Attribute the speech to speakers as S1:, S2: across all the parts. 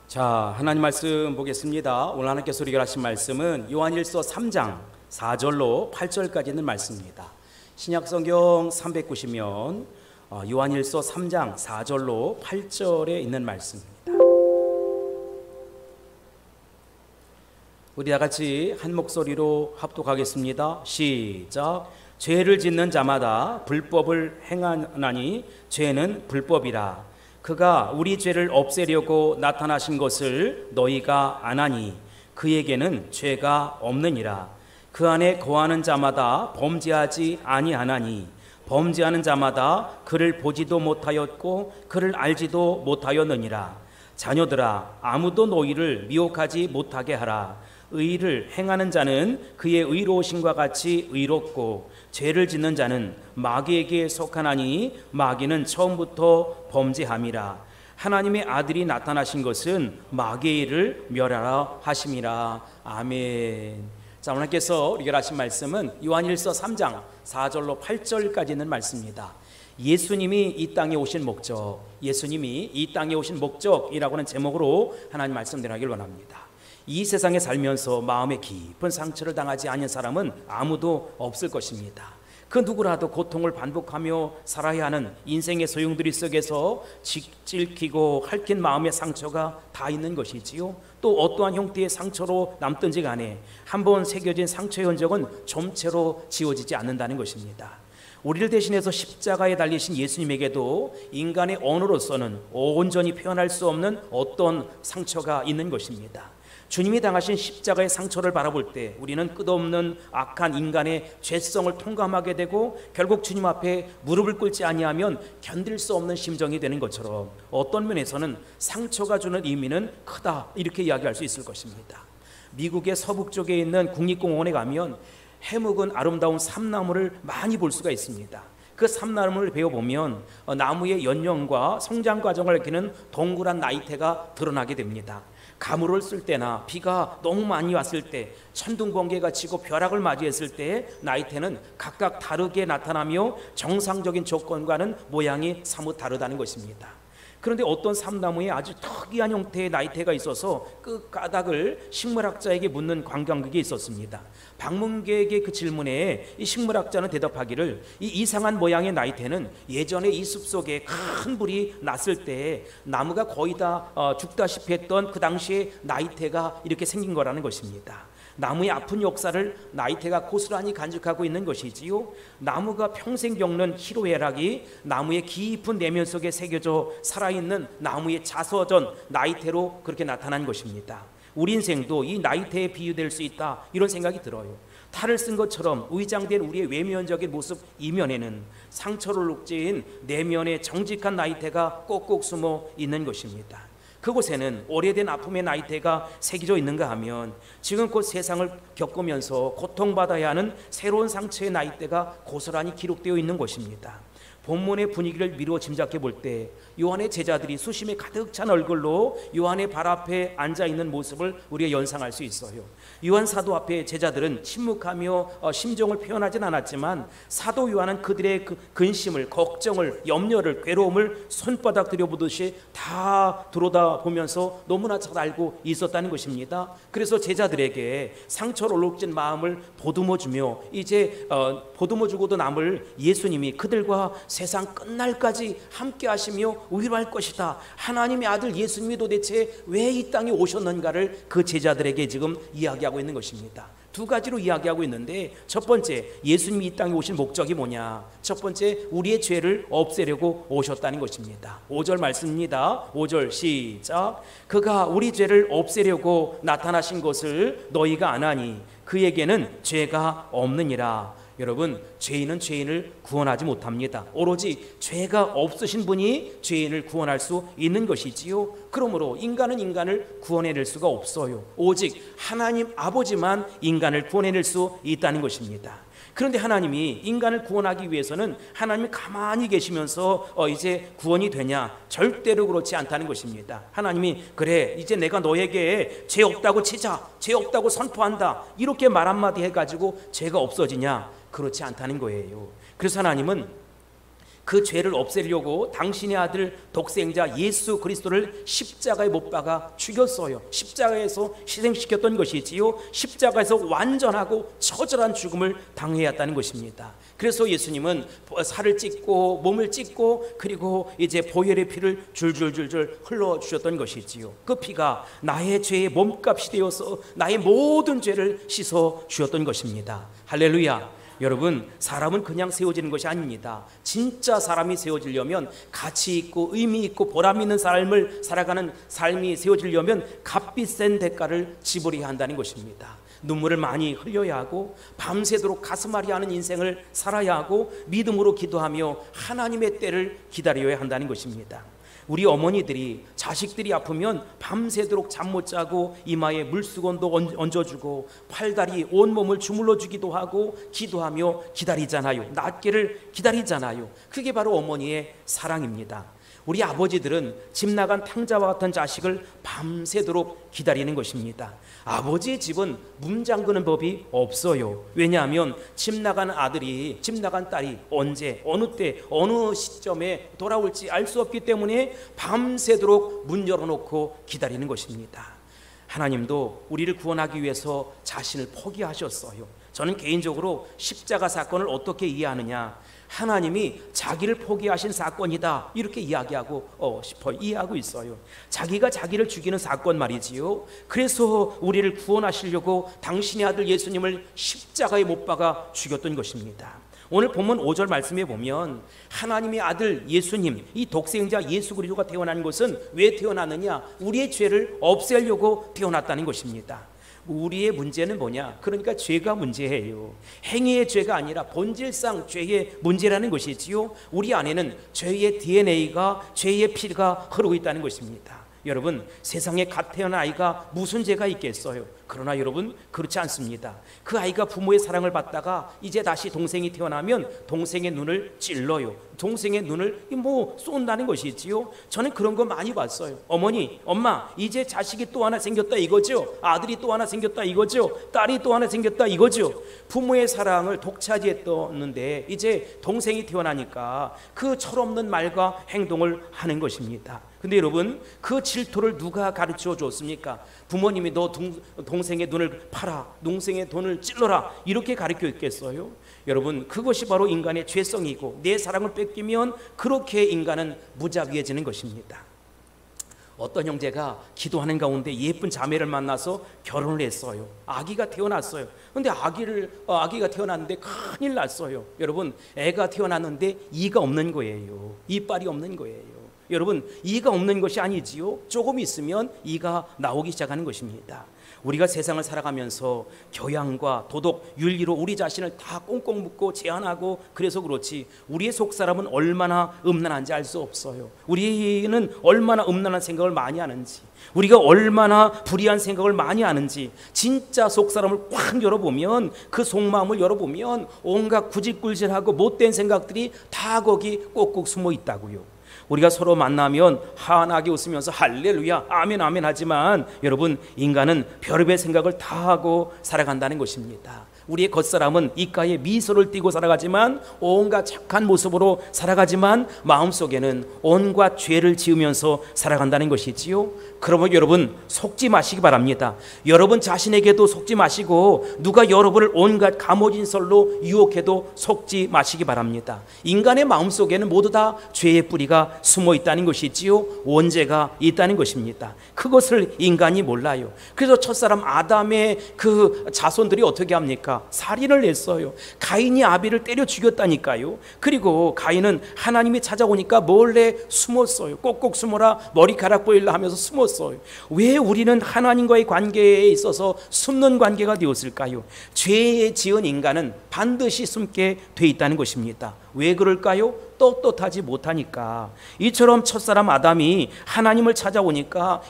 S1: 자, 하나님 말씀 보겠습니다. 오늘 하나님께서 우리에게 하신 말씀은 요한일서 3장 4절로 8절까지 있는 말씀입니다. 신약성경 390면 요한일서 3장 4절로 8절에 있는 말씀입니다. 우리 다 같이 한 목소리로 합독하겠습니다. 시작. 죄를 짓는 자마다 불법을 행하나니 죄는 불법이라. 그가 우리 죄를 없애려고 나타나신 것을 너희가 아나니 그에게는 죄가 없느니라. 그 안에 거하는 자마다 범죄하지 아니하나니 범죄하는 자마다 그를 보지도 못하였고 그를 알지도 못하였느니라. 자녀들아, 아무도 너희를 미혹하지 못하게 하라. 의를 행하는 자는 그의 의로우심과 같이 의롭고 죄를 짓는 자는 마귀에게 속하나니 마귀는 처음부터 범죄함이라. 하나님의 아들이 나타나신 것은 마귀의 일을 멸하라 하심이라. 아멘. 자, 오늘께서 우리가 하신 말씀은 요한일서 3장 4절로 8절까지 있는 말씀입니다. 예수님이 이 땅에 오신 목적, 예수님이 이 땅에 오신 목적이라고 하는 제목으로 하나님 말씀 드리길 원합니다. 이 세상에 살면서 마음에 깊은 상처를 당하지 않은 사람은 아무도 없을 것입니다. 그 누구라도 고통을 반복하며 살아야 하는 인생의 소용돌이 속에서 찔기고 핥힌 마음의 상처가 다 있는 것이지요. 또 어떠한 형태의 상처로 남든지 간에 한번 새겨진 상처의 흔적은 점체로 지워지지 않는다는 것입니다. 우리를 대신해서 십자가에 달리신 예수님에게도 인간의 언어로서는 온전히 표현할 수 없는 어떤 상처가 있는 것입니다. 주님이 당하신 십자가의 상처를 바라볼 때 우리는 끝없는 악한 인간의 죄성을 통감하게 되고 결국 주님 앞에 무릎을 꿇지 아니하면 견딜 수 없는 심정이 되는 것처럼 어떤 면에서는 상처가 주는 의미는 크다, 이렇게 이야기할 수 있을 것입니다. 미국의 서북 쪽에 있는 국립공원에 가면 해묵은 아름다운 삼나무를 많이 볼 수가 있습니다. 그 삼나무를 베어보면 나무의 연령과 성장 과정을 밝히는 동그란 나이테가 드러나게 됩니다. 가물을 쓸 때나 비가 너무 많이 왔을 때, 천둥 번개가 치고 벼락을 맞이했을 때 나이테는 각각 다르게 나타나며 정상적인 조건과는 모양이 사뭇 다르다는 것입니다. 그런데 어떤 삼나무에 아주 특이한 형태의 나이테가 있어서 그 까닭을 식물학자에게 묻는 관광객이 있었습니다. 방문객의 그 질문에 이 식물학자는 대답하기를 이 이상한 모양의 나이테는 예전에 이 숲속에 큰 불이 났을 때 나무가 거의 다 죽다시피 했던 그 당시에 나이테가 이렇게 생긴 거라는 것입니다. 나무의 아픈 역사를 나이테가 고스란히 간직하고 있는 것이지요. 나무가 평생 겪는 희로애락이 나무의 깊은 내면 속에 새겨져 살아있는 나무의 자서전 나이테로 그렇게 나타난 것입니다. 우리 인생도 이 나이테에 비유될 수 있다, 이런 생각이 들어요. 탈을 쓴 것처럼 위장된 우리의 외면적인 모습 이면에는 상처를 녹진 내면의 정직한 나이테가 꼭꼭 숨어 있는 것입니다. 그곳에는 오래된 아픔의 나이테가 새겨져 있는가 하면 지금껏 세상을 겪으면서 고통받아야 하는 새로운 상처의 나이테가 고스란히 기록되어 있는 것입니다. 본문의 분위기를 미루어 짐작해 볼 때 요한의 제자들이 수심에 가득 찬 얼굴로 요한의 발 앞에 앉아있는 모습을 우리가 연상할 수 있어요. 요한 사도 앞에 제자들은 침묵하며 심정을 표현하진 않았지만 사도 요한은 그들의 그 근심을, 걱정을, 염려를, 괴로움을 손바닥 들여보듯이 다 들여다보면서 너무나 잘 알고 있었다는 것입니다. 그래서 제자들에게 상처로 녹진 마음을 보듬어주며 이제 보듬어주고도 남을 예수님이 그들과 세상 끝날까지 함께 하시며 위로할 것이다. 하나님의 아들 예수님이 도대체 왜 이 땅에 오셨는가를 그 제자들에게 지금 이야기하고 있는 것입니다. 두 가지로 이야기하고 있는데, 첫 번째, 예수님이 이 땅에 오신 목적이 뭐냐? 첫 번째, 우리의 죄를 없애려고 오셨다는 것입니다. 5절 말씀입니다. 5절 시작. 그가 우리 죄를 없애려고 나타나신 것을 너희가 아나니 그에게는 죄가 없느니라. 여러분, 죄인은 죄인을 구원하지 못합니다. 오로지 죄가 없으신 분이 죄인을 구원할 수 있는 것이지요. 그러므로 인간은 인간을 구원해낼 수가 없어요. 오직 하나님 아버지만 인간을 구원해낼 수 있다는 것입니다. 그런데 하나님이 인간을 구원하기 위해서는 하나님이 가만히 계시면서 이제 구원이 되냐? 절대로 그렇지 않다는 것입니다. 하나님이 그래, 이제 내가 너에게 죄 없다고 치자, 죄 없다고 선포한다, 이렇게 말 한마디 해가지고 죄가 없어지냐? 그렇지 않다는 거예요. 그래서 하나님은 그 죄를 없애려고 당신의 아들 독생자 예수 그리스도를 십자가에 못 박아 죽였어요. 십자가에서 희생시켰던 것이지요. 십자가에서 완전하고 처절한 죽음을 당해야 했다는 것입니다. 그래서 예수님은 살을 찢고 몸을 찢고 그리고 이제 보혈의 피를 줄줄줄줄 흘러주셨던 것이지요. 그 피가 나의 죄의 몸값이 되어서 나의 모든 죄를 씻어 주셨던 것입니다. 할렐루야. 여러분, 사람은 그냥 세워지는 것이 아닙니다. 진짜 사람이 세워지려면 가치 있고 의미 있고 보람 있는 삶을 살아가는 삶이 세워지려면 값비싼 대가를 지불해야 한다는 것입니다. 눈물을 많이 흘려야 하고 밤새도록 가슴앓이 하는 인생을 살아야 하고 믿음으로 기도하며 하나님의 때를 기다려야 한다는 것입니다. 우리 어머니들이 자식들이 아프면 밤새도록 잠 못 자고 이마에 물수건도 얹어주고 팔다리 온몸을 주물러 주기도 하고 기도하며 기다리잖아요. 낫기를 기다리잖아요. 그게 바로 어머니의 사랑입니다. 우리 아버지들은 집 나간 탕자와 같은 자식을 밤새도록 기다리는 것입니다. 아버지의 집은 문 잠그는 법이 없어요. 왜냐하면 집 나간 아들이, 집 나간 딸이 언제, 어느 때, 어느 시점에 돌아올지 알 수 없기 때문에 밤새도록 문 열어놓고 기다리는 것입니다. 하나님도 우리를 구원하기 위해서 자신을 포기하셨어요. 저는 개인적으로 십자가 사건을 어떻게 이해하느냐, 하나님이 자기를 포기하신 사건이다 이렇게 이해하고 있어요. 자기가 자기를 죽이는 사건 말이지요. 그래서 우리를 구원하시려고 당신의 아들 예수님을 십자가에 못 박아 죽였던 것입니다. 오늘 본문 5절 말씀에 보면 하나님의 아들 예수님, 이 독생자 예수 그리스도가 태어난 것은 왜 태어났느냐, 우리의 죄를 없애려고 태어났다는 것입니다. 우리의 문제는 뭐냐? 그러니까 죄가 문제예요. 행위의 죄가 아니라 본질상 죄의 문제라는 것이지요. 우리 안에는 죄의 DNA가, 죄의 피가 흐르고 있다는 것입니다. 여러분, 세상에 갓 태어난 아이가 무슨 죄가 있겠어요? 그러나 여러분, 그렇지 않습니다. 그 아이가 부모의 사랑을 받다가 이제 다시 동생이 태어나면 동생의 눈을 찔러요. 동생의 눈을 쏜다는 것이지요. 저는 그런 거 많이 봤어요. 어머니, 엄마, 이제 자식이 또 하나 생겼다 이거죠. 아들이 또 하나 생겼다 이거죠. 딸이 또 하나 생겼다 이거죠. 부모의 사랑을 독차지했었는데 이제 동생이 태어나니까 그 철없는 말과 행동을 하는 것입니다. 근데 여러분, 그 질투를 누가 가르쳐 줬습니까? 부모님이 너 동생의 눈을 팔아, 동생의 돈을 찔러라 이렇게 가르쳐 있겠어요? 여러분, 그것이 바로 인간의 죄성이고 내 사랑을 뺏기면 그렇게 인간은 무자비해지는 것입니다. 어떤 형제가 기도하는 가운데 예쁜 자매를 만나서 결혼을 했어요. 아기가 태어났어요. 근데 아기가 태어났는데 큰일 났어요. 여러분, 애가 태어났는데 이가 없는 거예요. 이빨이 없는 거예요. 여러분, 이가 없는 것이 아니지요. 조금 있으면 이가 나오기 시작하는 것입니다. 우리가 세상을 살아가면서 교양과 도덕, 윤리로 우리 자신을 다 꽁꽁 묶고 제한하고 그래서 그렇지 우리의 속사람은 얼마나 음란한지 알 수 없어요. 우리는 얼마나 음란한 생각을 많이 하는지, 우리가 얼마나 불의한 생각을 많이 하는지 진짜 속사람을 꽉 열어보면, 그 속마음을 열어보면 온갖 구질구질하고 못된 생각들이 다 거기 꼭꼭 숨어 있다고요. 우리가 서로 만나면 환하게 웃으면서 할렐루야 아멘 아멘 하지만 여러분, 인간은 별의별 생각을 다 하고 살아간다는 것입니다. 우리의 겉사람은 입가에 미소를 띠고 살아가지만, 온갖 착한 모습으로 살아가지만 마음속에는 온갖 죄를 지으면서 살아간다는 것이지요. 그러면 여러분, 속지 마시기 바랍니다. 여러분 자신에게도 속지 마시고 누가 여러분을 온갖 감오진설로 유혹해도 속지 마시기 바랍니다. 인간의 마음속에는 모두 다 죄의 뿌리가 숨어 있다는 것이지요. 원죄가 있다는 것입니다. 그것을 인간이 몰라요. 그래서 첫사람 아담의 그 자손들이 어떻게 합니까? 살인을 했어요. 가인이 아벨을 때려 죽였다니까요. 그리고 가인은 하나님이 찾아오니까 몰래 숨었어요. 꼭꼭 숨어라 머리카락 보일라 하면서 숨었어요. 왜 우리는 하나님과의 관계에 있어서 숨는 관계가 되었을까요? 죄에 지은 인간은 반드시 숨게 돼 있다는 것입니다. 왜 그럴까요? 떳떳하지 못하니까. 이처럼 첫사람 아담이 하나님을 찾아오니까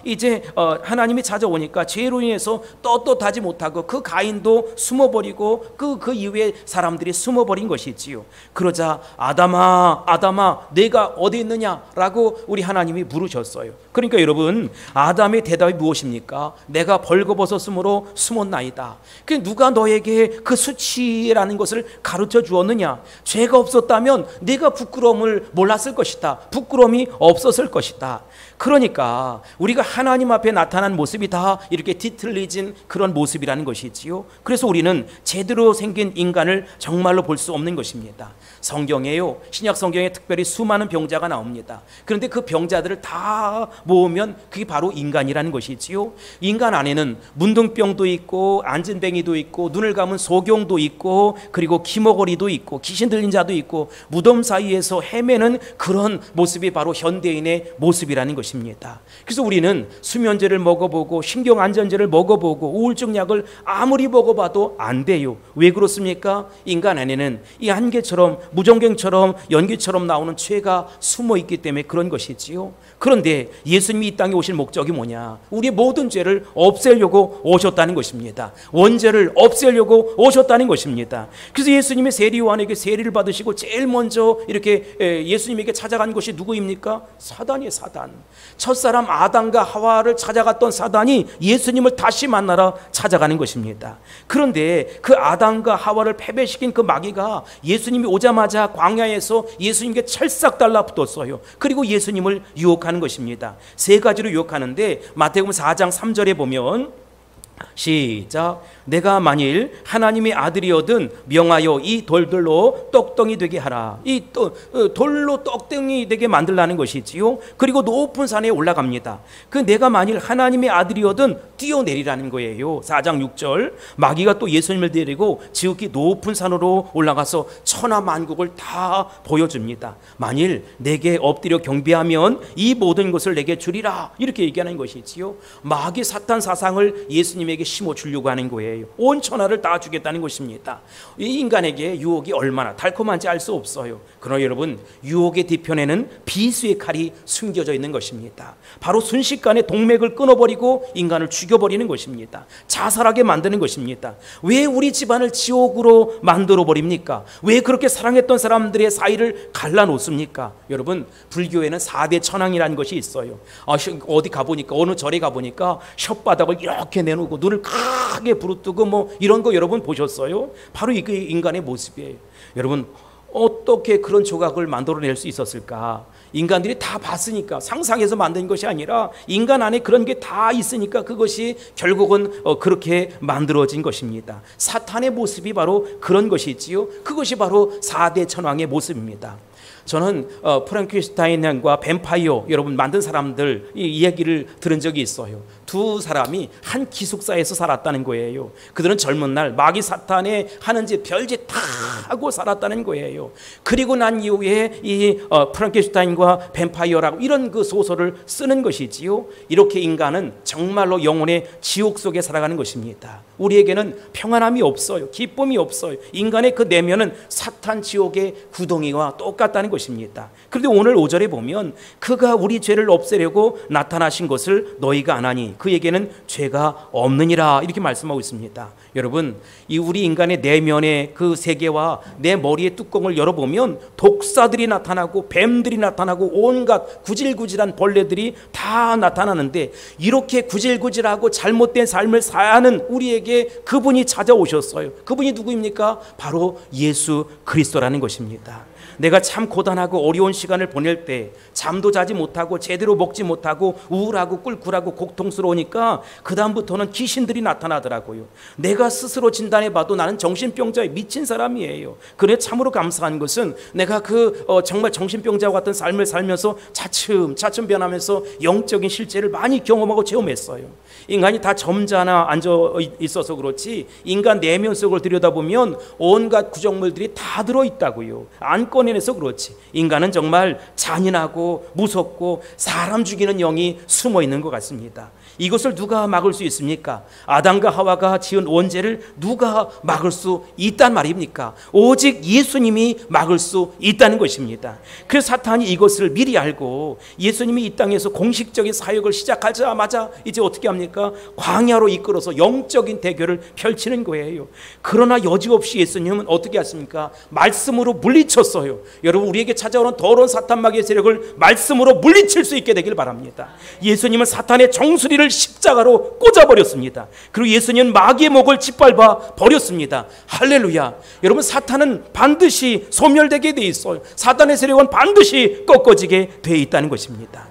S1: 하나님이 찾아오니까 죄로 인해서 떳떳하지 못하고 그 가인도 숨어버리고 그 이후에 사람들이 숨어버린 것이지요. 그러자 아담아 내가 어디 있느냐라고 우리 하나님이 물으셨어요. 그러니까 여러분, 아담의 대답이 무엇입니까? 내가 벌거벗었으므로 숨었나이다. 누가 너에게 그 수치라는 것을 가르쳐 주었느냐? 죄가 없었던 없었다면 네가 부끄러움을 몰랐을 것이다. 부끄러움이 없었을 것이다. 그러니까 우리가 하나님 앞에 나타난 모습이 다 이렇게 뒤틀리진 그런 모습이라는 것이지요. 그래서 우리는 제대로 생긴 인간을 정말로 볼 수 없는 것입니다. 성경에요, 신약 성경에 특별히 수많은 병자가 나옵니다. 그런데 그 병자들을 다 모으면 그게 바로 인간이라는 것이지요. 인간 안에는 문둥병도 있고 안진뱅이도 있고 눈을 감은 소경도 있고 그리고 기머거리도 있고 귀신 들린 자도 있고 무덤 사이에서 헤매는 그런 모습이 바로 현대인의 모습이라는 것입니다. 그래서 우리는 수면제를 먹어보고 신경안전제를 먹어보고 우울증 약을 아무리 먹어봐도 안 돼요. 왜 그렇습니까? 인간 안에는 이 안개처럼 무정경처럼 연기처럼 나오는 죄가 숨어 있기 때문에 그런 것이지요. 그런데 예수님이 이 땅에 오신 목적이 뭐냐? 우리의 모든 죄를 없애려고 오셨다는 것입니다. 원죄를 없애려고 오셨다는 것입니다. 그래서 예수님이 세리 요한에게 세리를 받으시고 제일 먼저 이렇게 예수님에게 찾아간 것이 누구입니까? 사단이에요. 사단. 첫사람 아담과 하와를 찾아갔던 사단이 예수님을 다시 만나러 찾아가는 것입니다. 그런데 그 아담과 하와를 패배시킨 그 마귀가 예수님이 오자마자 광야에서 예수님께 찰싹 달라붙었어요. 그리고 예수님을 유혹하는 것입니다. 세 가지로 유혹하는데 마태복음 4장 3절에 보면 시작. 내가 만일 하나님의 아들이거든 명하여 이 돌들로 떡덩이 되게 하라. 이 돌로 떡덩이 되게 만들라는 것이지요. 그리고 높은 산에 올라갑니다. 그 내가 만일 하나님의 아들이거든 뛰어내리라는 거예요. 4장 6절. 마귀가 또 예수님을 데리고 지극히 높은 산으로 올라가서 천하만국을 다 보여줍니다. 만일 내게 엎드려 경배하면 이 모든 것을 내게 주리라. 이렇게 얘기하는 것이지요. 마귀 사탄 사상을 예수님에게 심어주려고 하는 거예요. 온 천하를 다 주겠다는 것입니다. 이 인간에게 유혹이 얼마나 달콤한지 알 수 없어요. 그러나 여러분, 유혹의 뒤편에는 비수의 칼이 숨겨져 있는 것입니다. 바로 순식간에 동맥을 끊어버리고 인간을 죽여버리는 것입니다. 자살하게 만드는 것입니다. 왜 우리 집안을 지옥으로 만들어버립니까? 왜 그렇게 사랑했던 사람들의 사이를 갈라놓습니까? 여러분, 불교에는 4대 천왕이라는 것이 있어요. 어디 가보니까, 어느 절에 가보니까 혓바닥을 이렇게 내놓고 눈을 크게 부릅뜨고 뭐 이런 거 여러분 보셨어요? 바로 이게 인간의 모습이에요. 여러분, 어떻게 그런 조각을 만들어낼 수 있었을까? 인간들이 다 봤으니까, 상상해서 만든 것이 아니라 인간 안에 그런 게 다 있으니까 그것이 결국은 그렇게 만들어진 것입니다. 사탄의 모습이 바로 그런 것이지요. 그것이 바로 4대 천왕의 모습입니다. 저는 프랑켄슈타인과 뱀파이어 여러분 만든 사람들 이 이야기를 들은 적이 있어요. 두 사람이 한 기숙사에서 살았다는 거예요. 그들은 젊은 날 마귀 사탄의 하는 짓 별짓 다 하고 살았다는 거예요. 그리고 난 이후에 이 프랑켄슈타인과 뱀파이어라고 이런 그 소설을 쓰는 것이지요. 이렇게 인간은 정말로 영혼의 지옥 속에 살아가는 것입니다. 우리에게는 평안함이 없어요. 기쁨이 없어요. 인간의 그 내면은 사탄 지옥의 구덩이와 똑같다는 것입니다. 그런데 오늘 5절에 보면 그가 우리 죄를 없애려고 나타나신 것을 너희가 아나니 그에게는 죄가 없느니라 이렇게 말씀하고 있습니다. 여러분, 이 우리 인간의 내면의 그 세계와 내 머리의 뚜껑을 열어보면 독사들이 나타나고 뱀들이 나타나고 온갖 구질구질한 벌레들이 다 나타나는데 이렇게 구질구질하고 잘못된 삶을 사는 우리에게 그분이 찾아오셨어요. 그분이 누구입니까? 바로 예수 그리스도라는 것입니다. 내가 참 고단하고 어려운 시간을 보낼 때 잠도 자지 못하고 제대로 먹지 못하고 우울하고 꿀꿀하고 고통스러우니까 그 다음부터는 귀신들이 나타나더라고요. 내가 스스로 진단해봐도 나는 정신병자에 미친 사람이에요. 그래 참으로 감사한 것은 내가 정말 정신병자와 같은 삶을 살면서 차츰 변하면서 영적인 실제를 많이 경험하고 체험했어요. 인간이 다 점잖아 앉아 있어서 그렇지 인간 내면 속을 들여다보면 온갖 구정물들이 다 들어있다고요. 안 꺼내내서 그렇지 인간은 정말 잔인하고 무섭고 사람 죽이는 영이 숨어 있는 것 같습니다. 이것을 누가 막을 수 있습니까? 아담과 하와가 지은 원죄를 누가 막을 수 있단 말입니까? 오직 예수님이 막을 수 있다는 것입니다. 그래서 사탄이 이것을 미리 알고 예수님이 이 땅에서 공식적인 사역을 시작하자마자 이제 어떻게 합니까? 광야로 이끌어서 영적인 대결을 펼치는 거예요. 그러나 여지없이 예수님은 어떻게 했습니까? 말씀으로 물리쳤어요. 여러분, 우리에게 찾아오는 더러운 사탄 마귀의 세력을 말씀으로 물리칠 수 있게 되길 바랍니다. 예수님은 사탄의 정수리를 십자가로 꽂아버렸습니다. 그리고 예수님은 마귀의 목을 짓밟아 버렸습니다. 할렐루야. 여러분, 사탄은 반드시 소멸되게 돼 있어요. 사탄의 세력은 반드시 꺾어지게 돼 있다는 것입니다.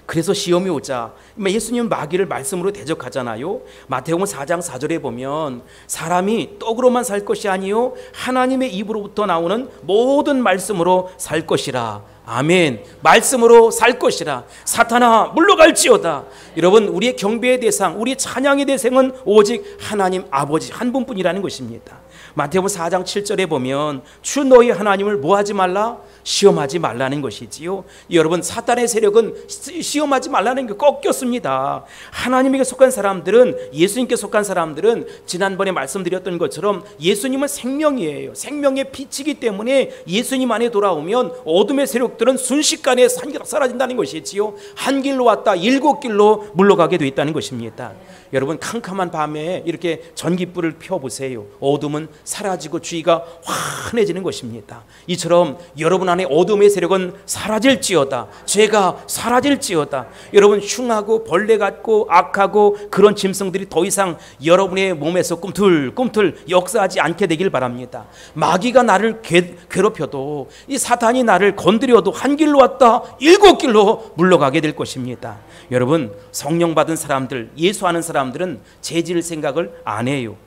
S1: 그래서 시험이 오자 예수님은 마귀를 말씀으로 대적하잖아요. 마태복음 4장 4절에 보면 사람이 떡으로만 살 것이 아니요 하나님의 입으로부터 나오는 모든 말씀으로 살 것이라. 아멘. 말씀으로 살 것이라. 사탄아 물러갈지어다. 여러분, 우리의 경배의 대상, 우리의 찬양의 대상은 오직 하나님 아버지 한 분뿐이라는 것입니다. 마태복음 4장 7절에 보면 주 너희 하나님을 뭐하지 말라? 시험하지 말라는 것이지요. 여러분, 사탄의 세력은 시험하지 말라는 게 꺾였습니다. 하나님에게 속한 사람들은, 예수님께 속한 사람들은 지난번에 말씀드렸던 것처럼 예수님은 생명이에요. 생명의 빛이기 때문에 예수님 안에 돌아오면 어둠의 세력들은 순식간에 사라진다는 것이지요. 한 길로 왔다 7길로 물러가게 돼 있다는 것입니다. 여러분, 캄캄한 밤에 이렇게 전깃불을 펴보세요. 어둠은 사라지고 주위가 환해지는 것입니다. 이처럼 여러분 안에 어둠의 세력은 사라질지어다. 죄가 사라질지어다. 여러분, 흉하고 벌레 같고 악하고 그런 짐승들이 더 이상 여러분의 몸에서 꿈틀꿈틀 역사하지 않게 되길 바랍니다. 마귀가 나를 괴롭혀도, 이 사탄이 나를 건드려도 한 길로 왔다 7길로 물러가게 될 것입니다. 여러분, 성령 받은 사람들, 예수하는 사람들은 죄 지을 생각을 안 해요.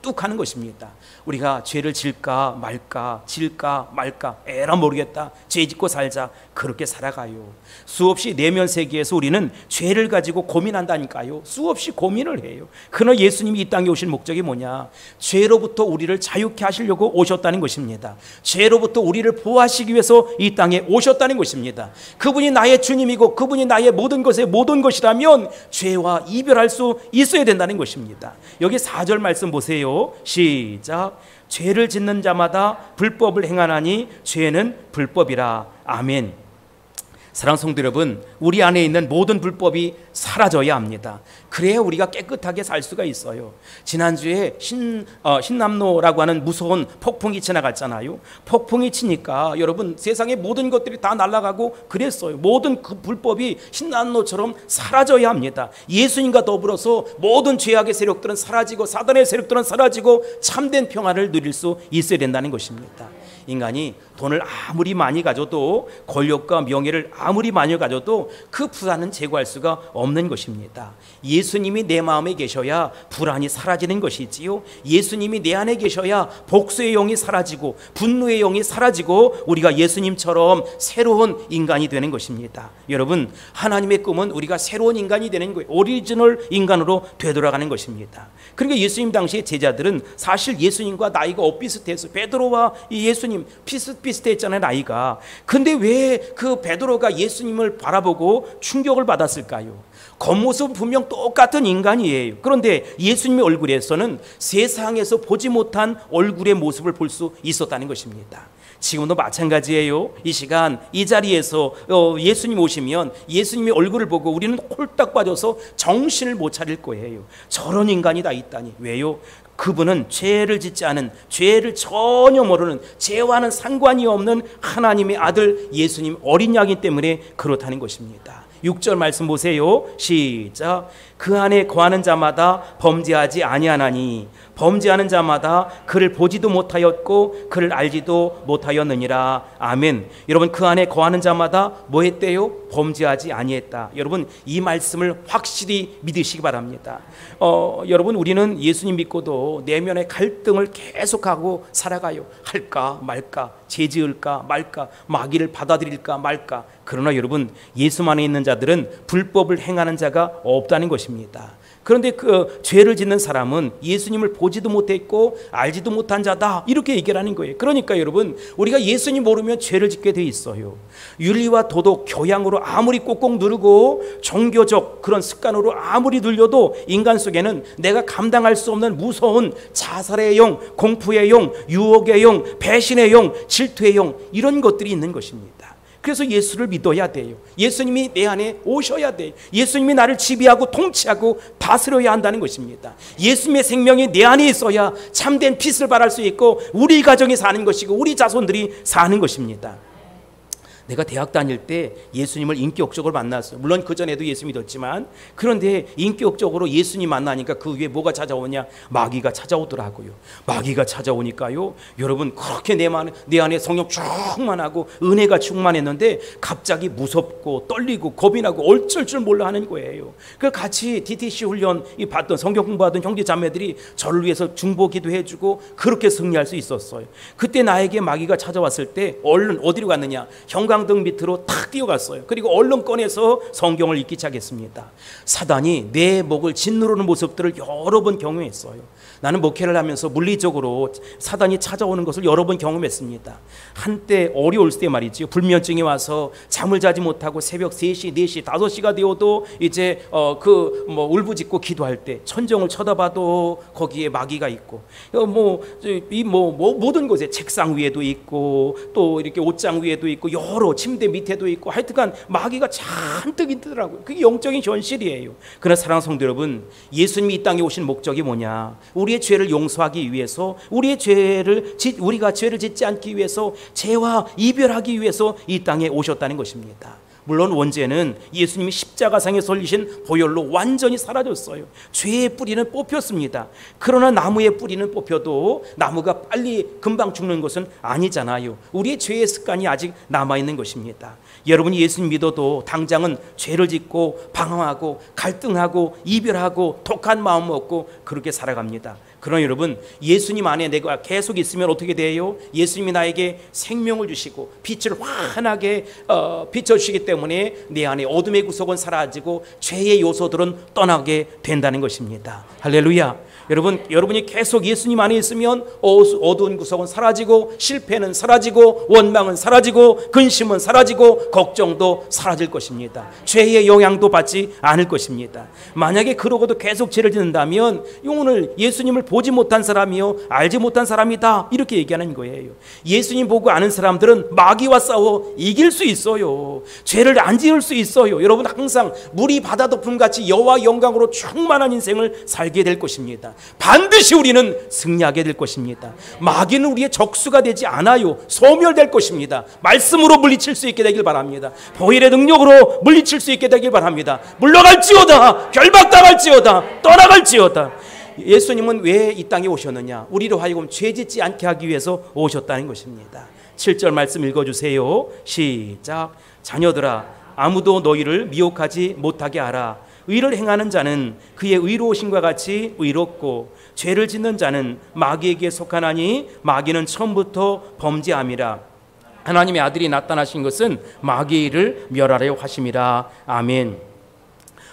S1: 뚝 하는 것입니다. 우리가 죄를 질까 말까, 질까 말까, 에라 모르겠다, 죄 짓고 살자, 그렇게 살아가요. 수없이 내면 세계에서 우리는 죄를 가지고 고민한다니까요. 수없이 고민을 해요. 그러나 예수님이 이 땅에 오신 목적이 뭐냐? 죄로부터 우리를 자유케 하시려고 오셨다는 것입니다. 죄로부터 우리를 보호하시기 위해서 이 땅에 오셨다는 것입니다. 그분이 나의 주님이고 그분이 나의 모든 것의 모든 것이라면 죄와 이별할 수 있어야 된다는 것입니다. 여기 4절 말씀 보세요. 시작. 죄를 짓는 자마다 불법을 행하나니 죄는 불법이라. 아멘. 사랑하는 성도 여러분, 우리 안에 있는 모든 불법이 사라져야 합니다. 그래야 우리가 깨끗하게 살 수가 있어요. 지난주에 신남로라고 하는 무서운 폭풍이 지나갔잖아요. 폭풍이 치니까 여러분, 세상의 모든 것들이 다 날아가고 그랬어요. 모든 그 불법이 신남로처럼 사라져야 합니다. 예수님과 더불어서 모든 죄악의 세력들은 사라지고 사단의 세력들은 사라지고 참된 평화를 누릴 수 있어야 된다는 것입니다. 인간이 돈을 아무리 많이 가져도, 권력과 명예를 아무리 많이 가져도 그 불안은 제거할 수가 없는 것입니다. 예수님이 내 마음에 계셔야 불안이 사라지는 것이지요. 예수님이 내 안에 계셔야 복수의 영이 사라지고 분노의 영이 사라지고 우리가 예수님처럼 새로운 인간이 되는 것입니다. 여러분, 하나님의 꿈은 우리가 새로운 인간이 되는 거예요. 오리지널 인간으로 되돌아가는 것입니다. 그러니까 예수님 당시의 제자들은 사실 예수님과 나이가 엇비슷해서, 베드로와 이 예수님 비슷비슷했잖아요, 나이가. 근데 왜 그 베드로가 예수님을 바라보고 충격을 받았을까요? 겉모습은 분명 똑같은 인간이에요. 그런데 예수님의 얼굴에서는 세상에서 보지 못한 얼굴의 모습을 볼 수 있었다는 것입니다. 지금도 마찬가지예요. 이 시간 이 자리에서 예수님 오시면 예수님의 얼굴을 보고 우리는 홀딱 빠져서 정신을 못 차릴 거예요. 저런 인간이 다 있다니. 왜요? 그분은 죄를 짓지 않은, 죄를 전혀 모르는, 죄와는 상관이 없는 하나님의 아들 예수님 어린 양이기 때문에 그렇다는 것입니다. 6절 말씀 보세요. 시작. 그 안에 거하는 자마다 범죄하지 아니하나니 범죄하는 자마다 그를 보지도 못하였고 그를 알지도 못하였느니라. 아멘. 여러분, 그 안에 거하는 자마다 뭐 했대요? 범죄하지 아니했다. 여러분, 이 말씀을 확실히 믿으시기 바랍니다. 여러분, 우리는 예수님 믿고도 내면의 갈등을 계속하고 살아가요. 할까 말까, 죄 지을까 말까, 마귀를 받아들일까 말까. 그러나 여러분, 예수 안에 있는 자들은 불법을 행하는 자가 없다는 것입니다. 그런데 그 죄를 짓는 사람은 예수님을 보지도 못했고 알지도 못한 자다, 이렇게 얘기를 하는 거예요. 그러니까 여러분, 우리가 예수님 모르면 죄를 짓게 돼 있어요. 윤리와 도덕, 교양으로 아무리 꼭꼭 누르고 종교적 그런 습관으로 아무리 눌려도 인간 속에는 내가 감당할 수 없는 무서운 자살의 영, 공포의 영, 유혹의 영, 배신의 영, 질투의 영, 이런 것들이 있는 것입니다. 그래서 예수를 믿어야 돼요. 예수님이 내 안에 오셔야 돼요. 예수님이 나를 지배하고 통치하고 다스려야 한다는 것입니다. 예수님의 생명이 내 안에 있어야 참된 빛을 발할 수 있고 우리 가정이 사는 것이고 우리 자손들이 사는 것입니다. 내가 대학 다닐 때 예수님을 인격적으로 만났어요. 물론 그전에도 예수 믿었지만, 그런데 인격적으로 예수님 만나니까 그 위에 뭐가 찾아오냐? 마귀가 찾아오더라고요. 마귀가 찾아오니까요, 여러분, 그렇게 내 안에 성령 충만하고 은혜가 충만했는데 갑자기 무섭고 떨리고 겁이 나고 어쩔 줄 몰라 하는 거예요. 그 같이 DTC 훈련 받던 성경 공부하던 형제 자매들이 저를 위해서 중보 기도해주고 그렇게 승리할 수 있었어요. 그때 나에게 마귀가 찾아왔을 때 얼른 어디로 갔느냐? 형광등 밑으로 탁 뛰어갔어요. 그리고 얼른 꺼내서 성경을 읽기 시작했습니다. 사단이 내 목을 짓누르는 모습들을 여러 번 경험했어요. 나는 목회를 하면서 물리적으로 사단이 찾아오는 것을 여러 번 경험했습니다. 한때 어려울 때 말이죠. 불면증이 와서 잠을 자지 못하고 새벽 3시, 4시, 5시가 되어도 이제 울부짖고 기도할 때 천정을 쳐다봐도 거기에 마귀가 있고, 모든 곳에 책상 위에도 있고 또 이렇게 옷장 위에도 있고 여러 침대 밑에도 있고 하여튼간 마귀가 잔뜩 있더라고요. 그게 영적인 현실이에요. 그러나 사랑하는 성도 여러분, 예수님이 이 땅에 오신 목적이 뭐냐? 우리의 죄를 용서하기 위해서, 우리가 죄를 짓지 않기 위해서, 죄와 이별하기 위해서 이 땅에 오셨다는 것입니다. 물론 원죄는 예수님이 십자가상에 설리신 보혈로 완전히 사라졌어요. 죄의 뿌리는 뽑혔습니다. 그러나 나무의 뿌리는 뽑혀도 나무가 빨리 금방 죽는 것은 아니잖아요. 우리의 죄의 습관이 아직 남아있는 것입니다. 여러분이 예수님 믿어도 당장은 죄를 짓고 방황하고 갈등하고 이별하고 독한 마음 먹고 그렇게 살아갑니다. 그러나 여러분, 예수님 안에 내가 계속 있으면 어떻게 돼요? 예수님이 나에게 생명을 주시고 빛을 환하게 비춰주시기 때문에 내 안에 어둠의 구석은 사라지고 죄의 요소들은 떠나게 된다는 것입니다. 할렐루야. 여러분이 계속 예수님 안에 있으면 어두운 구석은 사라지고 실패는 사라지고 원망은 사라지고 근심은 사라지고 걱정도 사라질 것입니다. 죄의 영향도 받지 않을 것입니다. 만약에 그러고도 계속 죄를 짓는다면 오늘 예수님을 보지 못한 사람이요 알지 못한 사람이다 이렇게 얘기하는 거예요. 예수님 보고 아는 사람들은 마귀와 싸워 이길 수 있어요. 죄를 안 지을 수 있어요. 여러분, 항상 물이 바다 덮음같이 여호와 영광으로 충만한 인생을 살게 될 것입니다. 반드시 우리는 승리하게 될 것입니다. 마귀는 우리의 적수가 되지 않아요. 소멸될 것입니다. 말씀으로 물리칠 수 있게 되길 바랍니다. 보혈의 능력으로 물리칠 수 있게 되길 바랍니다. 물러갈지어다, 결박당할지어다, 떠나갈지어다. 예수님은 왜 이 땅에 오셨느냐? 우리로 하여금 죄짓지 않게 하기 위해서 오셨다는 것입니다. 7절 말씀 읽어주세요. 시작. 자녀들아, 아무도 너희를 미혹하지 못하게 하라. 의를 행하는 자는 그의 의로우심과 같이 의롭고 죄를 짓는 자는 마귀에게 속하나니 마귀는 처음부터 범죄함이라. 하나님의 아들이 나타나신 것은 마귀의 일을 멸하려 하심이라. 아멘.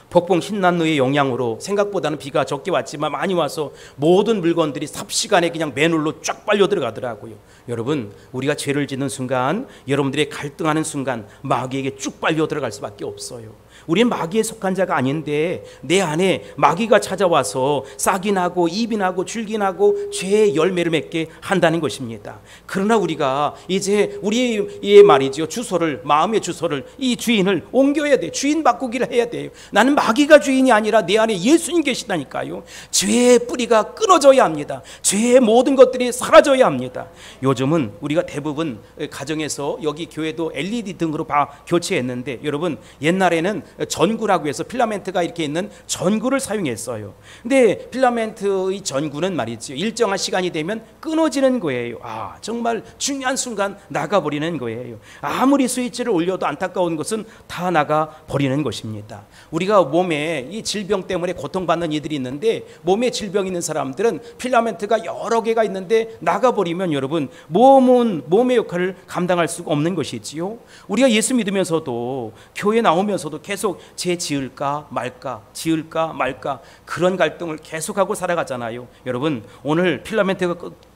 S1: 폭풍 흰난로의 영향으로 생각보다는 비가 적게 왔지만 많이 와서 모든 물건들이 삽시간에 그냥 맨홀로 쫙 빨려 들어가더라고요. 여러분, 우리가 죄를 짓는 순간, 여러분들의 갈등하는 순간 마귀에게 쭉 빨려 들어갈 수밖에 없어요. 우리는 마귀에 속한 자가 아닌데 내 안에 마귀가 찾아와서 싹이 나고 입이 나고 줄기 나고 죄의 열매를 맺게 한다는 것입니다. 그러나 우리가 이제 우리의 말이죠, 주소를, 마음의 주소를, 이 주인을 옮겨야 돼요. 주인 바꾸기를 해야 돼요. 나는 마귀가 주인이 아니라 내 안에 예수님 계시다니까요. 죄의 뿌리가 끊어져야 합니다. 죄의 모든 것들이 사라져야 합니다. 요즘은 우리가 대부분 가정에서, 여기 교회도 LED 등으로 교체했는데, 여러분, 옛날에는 전구라고 해서 필라멘트가 이렇게 있는 전구를 사용했어요. 근데 필라멘트의 전구는 말이죠, 일정한 시간이 되면 끊어지는 거예요. 정말 중요한 순간 나가버리는 거예요. 아무리 스위치를 올려도 안타까운 것은 다 나가버리는 것입니다. 우리가 몸에 이 질병 때문에 고통받는 이들이 있는데, 몸에 질병 있는 사람들은 필라멘트가 여러 개가 있는데 나가버리면 여러분, 몸의 역할을 감당할 수가 없는 것이지요. 우리가 예수 믿으면서도, 교회 나오면서도 계속 죄 지을까 말까 그런 갈등을 계속하고 살아가잖아요. 여러분, 오늘 필라멘트가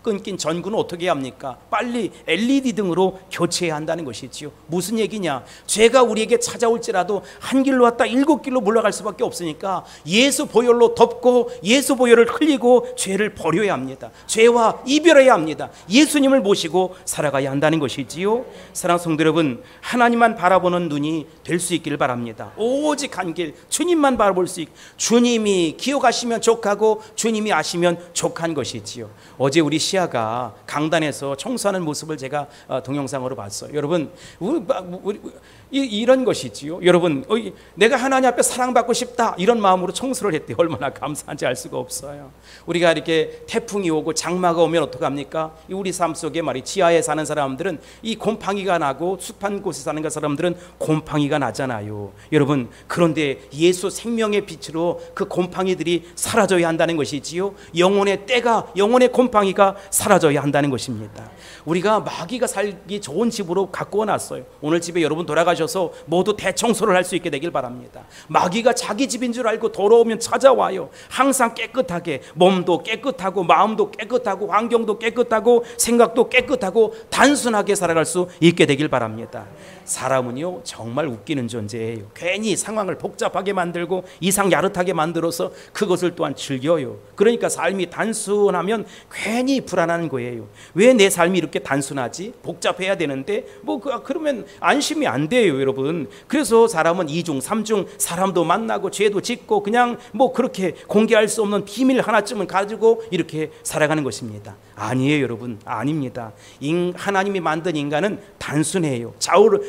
S1: 끊긴 전구는 어떻게 합니까? 빨리 LED 등으로 교체해야 한다는 것이지요. 무슨 얘기냐? 죄가 우리에게 찾아올지라도 한 길로 왔다 7길로 물러갈 수밖에 없으니까 예수 보혈로 덮고 예수 보혈을 흘리고 죄를 버려야 합니다. 죄와 이별해야 합니다. 예수님을 모시고 살아가야 한다는 것이지요. 사랑하는 성도 여러분, 하나님만 바라보는 눈이 될 수 있기를 바랍니다. 오직 한 길, 주님만 바라볼 수 있고, 주님이 기억하시면 족하고 주님이 아시면 족한 것이지요. 어제 우리 시아가 강단에서 청소하는 모습을 제가 동영상으로 봤어요. 여러분, 이런 것이지요. 여러분, 내가 하나님 앞에 사랑받고 싶다 이런 마음으로 청소를 했대. 얼마나 감사한지 알 수가 없어요. 우리가 이렇게 태풍이 오고 장마가 오면 어떡합니까? 우리 삶 속에 말이 지하에 사는 사람들은 이 곰팡이가 나고 습한 곳에 사는 사람들은 곰팡이가 나잖아요. 여러분, 그런데 예수 생명의 빛으로 그 곰팡이들이 사라져야 한다는 것이지요. 영혼의 때가, 영혼의 곰팡이가 사라져야 한다는 것입니다. 우리가 마귀가 살기 좋은 집으로 가꾸어 놨어요. 오늘 집에 여러분 돌아가셔서 모두 대청소를 할 수 있게 되길 바랍니다. 마귀가 자기 집인 줄 알고 더러우면 찾아와요. 항상 깨끗하게, 몸도 깨끗하고 마음도 깨끗하고 환경도 깨끗하고 생각도 깨끗하고 단순하게 살아갈 수 있게 되길 바랍니다. 사람은요 정말 웃기는 존재예요. 괜히 상황을 복잡하게 만들고 이상 야릇하게 만들어서 그것을 또한 즐겨요. 그러니까 삶이 단순하면 괜히 불안한 거예요. 왜 내 삶이 이렇게 단순하지? 복잡해야 되는데 그러면 안심이 안 돼요, 여러분. 그래서 사람은 2중 3중 사람도 만나고 죄도 짓고 그냥 그렇게 공개할 수 없는 비밀 하나쯤은 가지고 이렇게 살아가는 것입니다. 아니에요, 여러분. 아닙니다. 하나님이 만든 인간은 단순해요.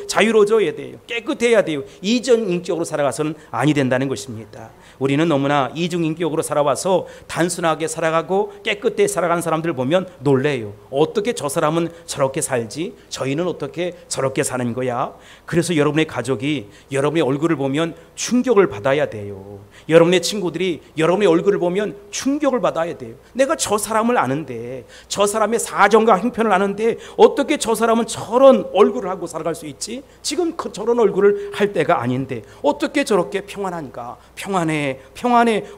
S1: 자유로워져야 돼요. 깨끗해야 돼요. 이중인격으로 살아가서는 아니 된다는 것입니다. 우리는 너무나 이중인격으로 살아와서 단순하게 살아가고 깨끗하게 살아가는 사람들 보면 놀래요. 어떻게 저 사람은 저렇게 살지? 저희는 어떻게 저렇게 사는 거야? 그래서 여러분의 가족이 여러분의 얼굴을 보면 충격을 받아야 돼요. 여러분의 친구들이 여러분의 얼굴을 보면 충격을 받아야 돼요. 내가 저 사람을 아는데, 저 사람의 사정과 행편을 아는데 어떻게 저 사람은 저런 얼굴을 하고 살아갈 수 있지? 지금 저런 얼굴을 할 때가 아닌데 어떻게 저렇게 평안한가? 평안해.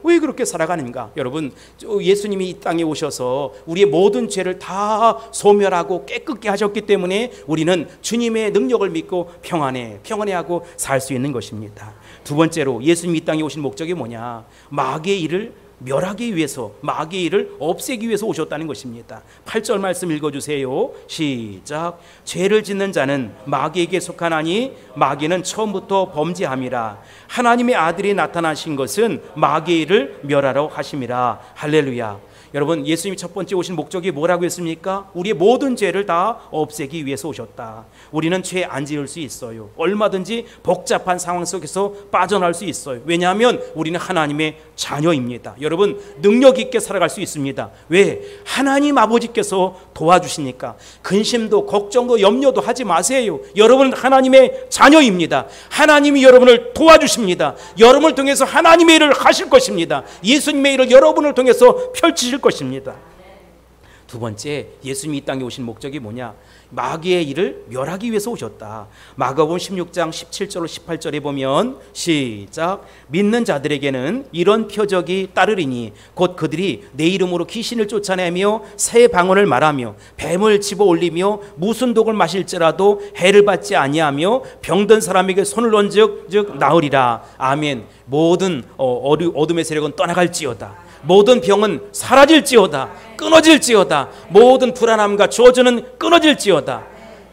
S1: 왜 그렇게 살아가는가? 여러분, 예수님이 이 땅에 오셔서 우리의 모든 죄를 다 소멸하고 깨끗게 하셨기 때문에 우리는 주님의 능력을 믿고 평안해하고 살 수 있는 것입니다. 두 번째로 예수님이 이 땅에 오신 목적이 뭐냐? 마귀의 일을 멸하기 위해서, 마귀의 일을 없애기 위해서 오셨다는 것입니다. 8절 말씀 읽어주세요. 시작. 죄를 짓는 자는 마귀에게 속하나니 마귀는 처음부터 범죄함이라. 하나님의 아들이 나타나신 것은 마귀의 일을 멸하러 하심이라. 할렐루야. 여러분, 예수님이 첫 번째 오신 목적이 뭐라고 했습니까? 우리의 모든 죄를 다 없애기 위해서 오셨다. 우리는 죄 안 지을 수 있어요. 얼마든지 복잡한 상황 속에서 빠져나올 수 있어요. 왜냐하면 우리는 하나님의 자녀입니다. 여러분, 능력 있게 살아갈 수 있습니다. 왜? 하나님 아버지께서 도와주시니까. 근심도 걱정도 염려도 하지 마세요. 여러분은 하나님의 자녀입니다. 하나님이 여러분을 도와주십니다. 여러분을 통해서 하나님의 일을 하실 것입니다. 예수님의 일을 여러분을 통해서 펼치실 것입니다. 두 번째, 예수님이 이 땅에 오신 목적이 뭐냐? 마귀의 일을 멸하기 위해서 오셨다. 마가복음 16장 17절 18절에 보면 시작. 믿는 자들에게는 이런 표적이 따르리니 곧 그들이 내 이름으로 귀신을 쫓아내며 새 방언을 말하며 뱀을 집어 올리며 무슨 독을 마실지라도 해를 받지 아니하며 병든 사람에게 손을 얹즉 나으리라. 아멘. 모든 어둠의 세력은 떠나갈지어다. 모든 병은 사라질지어다. 끊어질지어다. 모든 불안함과 저주는 끊어질지어다.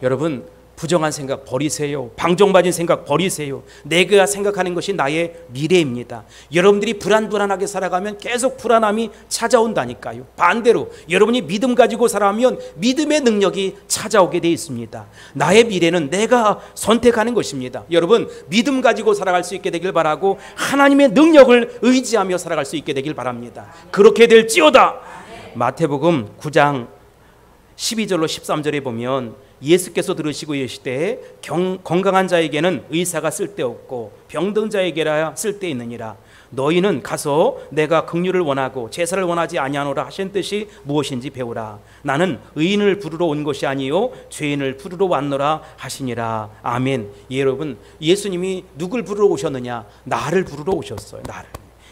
S1: 여러분, 부정한 생각 버리세요. 방종받은 생각 버리세요. 내가 생각하는 것이 나의 미래입니다. 여러분들이 불안하게 살아가면 계속 불안함이 찾아온다니까요. 반대로 여러분이 믿음 가지고 살아가면 믿음의 능력이 찾아오게 되어 있습니다. 나의 미래는 내가 선택하는 것입니다. 여러분, 믿음 가지고 살아갈 수 있게 되길 바라고 하나님의 능력을 의지하며 살아갈 수 있게 되길 바랍니다. 그렇게 될지어다. 마태복음 9장 12절로 13절에 보면 예수께서 들으시고 계시되 건강한 자에게는 의사가 쓸데없고 병든 자에게라 쓸데있느니라. 너희는 가서 내가 긍휼을 원하고 제사를 원하지 아니하노라 하신 뜻이 무엇인지 배우라. 나는 의인을 부르러 온 것이 아니요 죄인을 부르러 왔노라 하시니라. 아멘. 여러분, 예수님이 누굴 부르러 오셨느냐? 나를 부르러 오셨어요. 나를.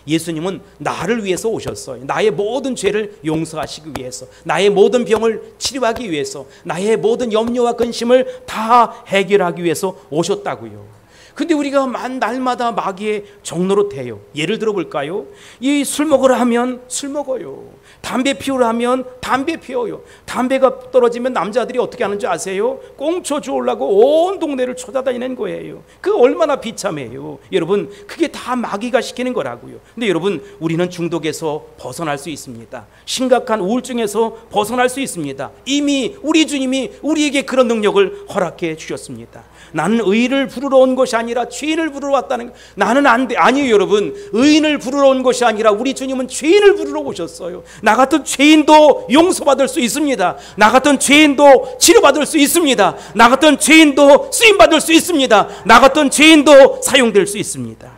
S1: 예수님은 나를 위해서 오셨어요. 나의 모든 죄를 용서하시기 위해서, 나의 모든 병을 치료하기 위해서, 나의 모든 염려와 근심을 다 해결하기 위해서 오셨다고요. 근데 우리가 날마다 마귀의 종로로 돼요. 예를 들어 볼까요? 이 술 먹으라 하면 술 먹어요. 담배 피우라 하면 담배 피워요. 담배가 떨어지면 남자들이 어떻게 하는 줄 아세요? 꽁초 주우려고 온 동네를 찾아다니는 거예요. 그 얼마나 비참해요. 여러분, 그게 다 마귀가 시키는 거라고요. 근데 여러분, 우리는 중독에서 벗어날 수 있습니다. 심각한 우울증에서 벗어날 수 있습니다. 이미 우리 주님이 우리에게 그런 능력을 허락해 주셨습니다. 나는 의를 부르러 온 것이 아니라 죄인을 부르러 왔다는 거. 나는 안 돼. 아니에요, 여러분. 의인을 부르러 온 것이 아니라 우리 주님은 죄인을 부르러 오셨어요. 나 같은 죄인도 용서받을 수 있습니다. 나 같은 죄인도 치료받을 수 있습니다. 나 같은 죄인도 쓰임받을 수 있습니다. 나 같은 죄인도 사용될 수 있습니다.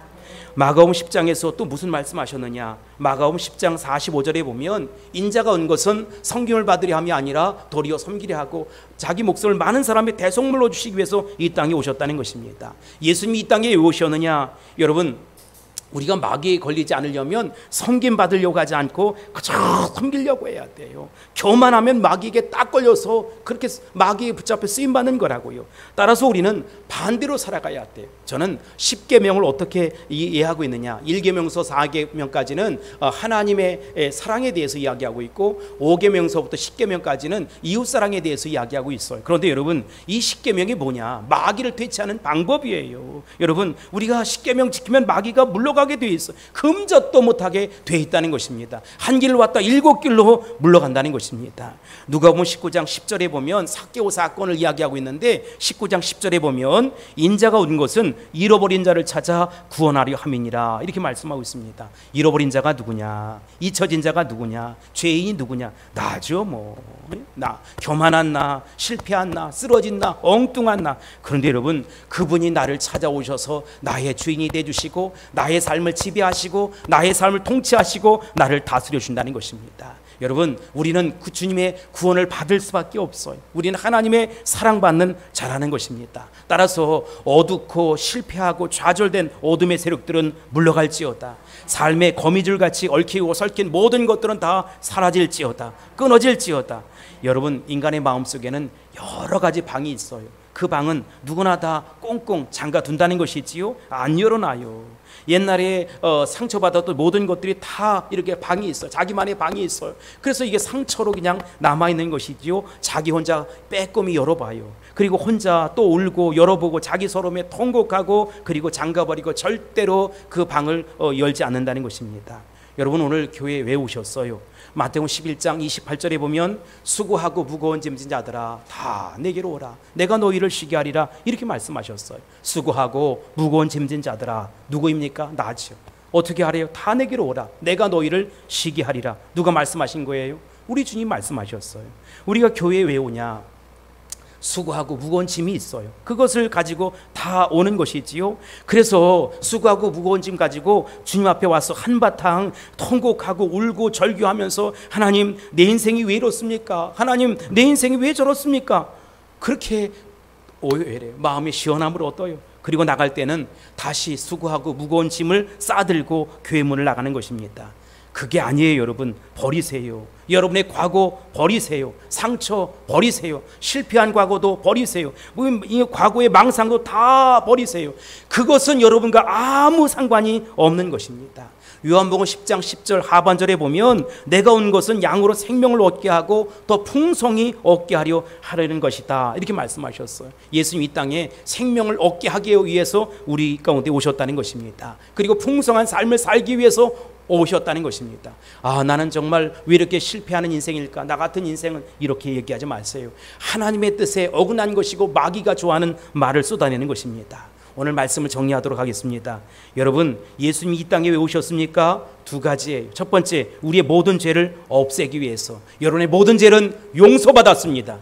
S1: 마가복음 10장에서 또 무슨 말씀하셨느냐? 마가복음 10장 45절에 보면 인자가 온 것은 성김을 받으려 함이 아니라 도리어 섬기려 하고 자기 목숨을 많은 사람의 대속물로 주시기 위해서 이 땅에 오셨다는 것입니다. 예수님이 이 땅에 왜 오셨느냐? 여러분, 우리가 마귀에 걸리지 않으려면 섬김 받으려고 하지 않고 그저 섬기려고 해야 돼요. 교만하면 마귀에게 딱 걸려서 그렇게 마귀에 붙잡혀 쓰임받는 거라고요. 따라서 우리는 반대로 살아가야 돼요. 저는 10계명을 어떻게 이해하고 있느냐? 1계명서 4계명까지는 하나님의 사랑에 대해서 이야기하고 있고 5계명서부터 10계명까지는 이웃사랑에 대해서 이야기하고 있어요. 그런데 여러분, 이 10계명이 뭐냐? 마귀를 퇴치하는 방법이에요. 여러분, 우리가 10계명 지키면 마귀가 물러가게 돼 있어. 금젓도 못하게 돼 있다는 것입니다. 한 길로 왔다 7길로 물러간다는 것입니다. 누가복음 19장 10절에 보면 삭개오 사건을 이야기하고 있는데 19장 10절에 보면 인자가 온 것은 잃어버린 자를 찾아 구원하려 함이니라 이렇게 말씀하고 있습니다. 잃어버린 자가 누구냐? 잊혀진 자가 누구냐? 죄인이 누구냐? 나죠. 나 교만한 나, 실패한 나, 쓰러진 나, 엉뚱한 나. 그런데 여러분, 그분이 나를 찾아오셔서 나의 주인이 되주시고 나의 삶을 지배하시고 나의 삶을 통치하시고 나를 다스려 준다는 것입니다. 여러분, 우리는 그 주님의 구원을 받을 수밖에 없어요. 우리는 하나님의 사랑받는 자라는 것입니다. 따라서 어둡고 실패하고 좌절된 어둠의 세력들은 물러갈지어다. 삶의 거미줄같이 얽히고 설킨 모든 것들은 다 사라질지어다. 끊어질지어다. 여러분, 인간의 마음속에는 여러 가지 방이 있어요. 그 방은 누구나 다 꽁꽁 잠가 둔다는 것이지요. 안 열어놔요. 옛날에 상처받았던 모든 것들이 다 이렇게 방이 있어요. 자기만의 방이 있어요. 그래서 이게 상처로 그냥 남아있는 것이지요. 자기 혼자 빼꼼히 열어봐요. 그리고 혼자 또 울고 열어보고 자기 서러움에 통곡하고 그리고 잠가버리고 절대로 그 방을 열지 않는다는 것입니다. 여러분, 오늘 교회에 왜 오셨어요? 마태복음 11장 28절에 보면 수고하고 무거운 짐진 자들아 다 내게로 오라. 내가 너희를 쉬게 하리라. 이렇게 말씀하셨어요. 수고하고 무거운 짐진 자들아, 누구입니까? 나죠. 어떻게 하래요? 다 내게로 오라. 내가 너희를 쉬게 하리라. 누가 말씀하신 거예요? 우리 주님 말씀하셨어요. 우리가 교회에 왜 오냐? 수고하고 무거운 짐이 있어요. 그것을 가지고 다 오는 것이지요. 그래서 수고하고 무거운 짐 가지고 주님 앞에 와서 한바탕 통곡하고 울고 절규하면서 하나님, 내 인생이 왜 이렇습니까? 하나님, 내 인생이 왜 저렇습니까? 그렇게 오해래요. 마음의 시원함을 얻어요. 그리고 나갈 때는 다시 수고하고 무거운 짐을 싸들고 교회 문을 나가는 것입니다. 그게 아니에요. 여러분, 버리세요. 여러분의 과거 버리세요. 상처 버리세요. 실패한 과거도 버리세요. 이 과거의 망상도 다 버리세요. 그것은 여러분과 아무 상관이 없는 것입니다. 요한복음 10장 10절 하반절에 보면 내가 온 것은 양으로 생명을 얻게 하고 더 풍성히 얻게 하려는 것이다 이렇게 말씀하셨어요. 예수님 이 땅에 생명을 얻게 하기 위해서 우리 가운데 오셨다는 것입니다. 그리고 풍성한 삶을 살기 위해서 오셨다는 것입니다. 아, 나는 정말 왜 이렇게 실패하는 인생일까? 나 같은 인생은 이렇게 얘기하지 마세요. 하나님의 뜻에 어긋난 것이고 마귀가 좋아하는 말을 쏟아내는 것입니다. 오늘 말씀을 정리하도록 하겠습니다. 여러분, 예수님이 이 땅에 왜 오셨습니까? 두 가지예요. 첫 번째, 우리의 모든 죄를 없애기 위해서. 여러분의 모든 죄는 용서받았습니다.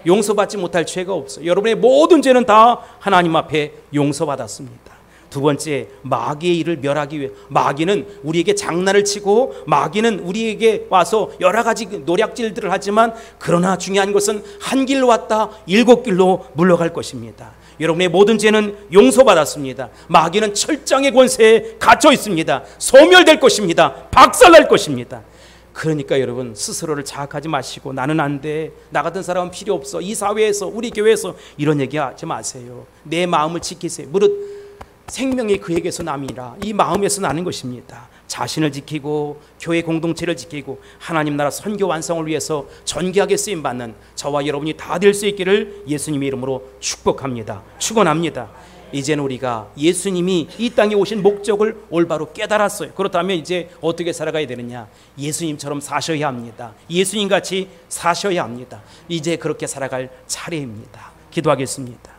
S1: 용서받지 못할 죄가 없어요. 여러분의 모든 죄는 다 하나님 앞에 용서받았습니다. 두 번째, 마귀의 일을 멸하기 위해. 마귀는 우리에게 장난을 치고 마귀는 우리에게 와서 여러 가지 노략질들을 하지만 그러나 중요한 것은 한 길로 왔다 7길로 물러갈 것입니다. 여러분의 모든 죄는 용서받았습니다. 마귀는 철장의 권세에 갇혀 있습니다. 소멸될 것입니다. 박살날 것입니다. 그러니까 여러분 스스로를 자학하지 마시고 나는 안 돼, 나 같은 사람은 필요 없어, 이 사회에서 우리 교회에서 이런 얘기하지 마세요. 내 마음을 지키세요. 무릇 생명이 그에게서 남이라. 이 마음에서 나는 것입니다. 자신을 지키고 교회 공동체를 지키고 하나님 나라 선교 완성을 위해서 전개하게 쓰임받는 저와 여러분이 다 될 수 있기를 예수님의 이름으로 축복합니다. 축원합니다. 이제는 우리가 예수님이 이 땅에 오신 목적을 올바로 깨달았어요. 그렇다면 이제 어떻게 살아가야 되느냐? 예수님처럼 사셔야 합니다. 예수님같이 사셔야 합니다. 이제 그렇게 살아갈 차례입니다. 기도하겠습니다.